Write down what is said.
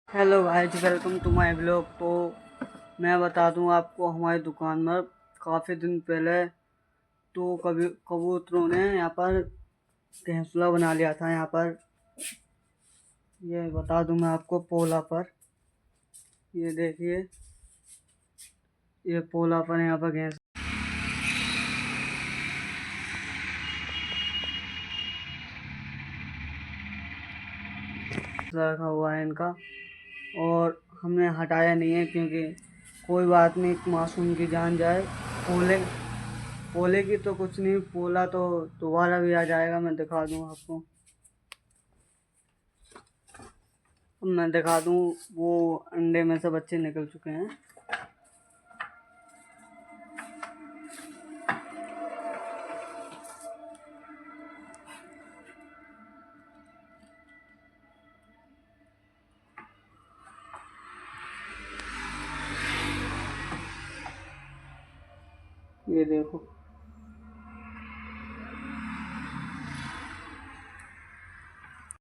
Hello guys, welcome to my blog. तो मैं बता दूं आपको, हमारी दुकान में काफ़ी दिन पहले तो कभी कबूतरों ने यहाँ पर घोंसला बना लिया था। यहाँ पर ये बता दूं मैं आपको, पोला पर ये देखिए, ये पोला पर यहाँ पर घोंसला रखा हुआ है इनका, और हमने हटाया नहीं है क्योंकि कोई बात नहीं, मासूम की जान जाए। पोले पोले की तो कुछ नहीं, पोला तो दोबारा भी आ जाएगा। मैं दिखा दूं आपको, मैं दिखा दूं, वो अंडे में से बच्चे निकल चुके हैं। ये देखो।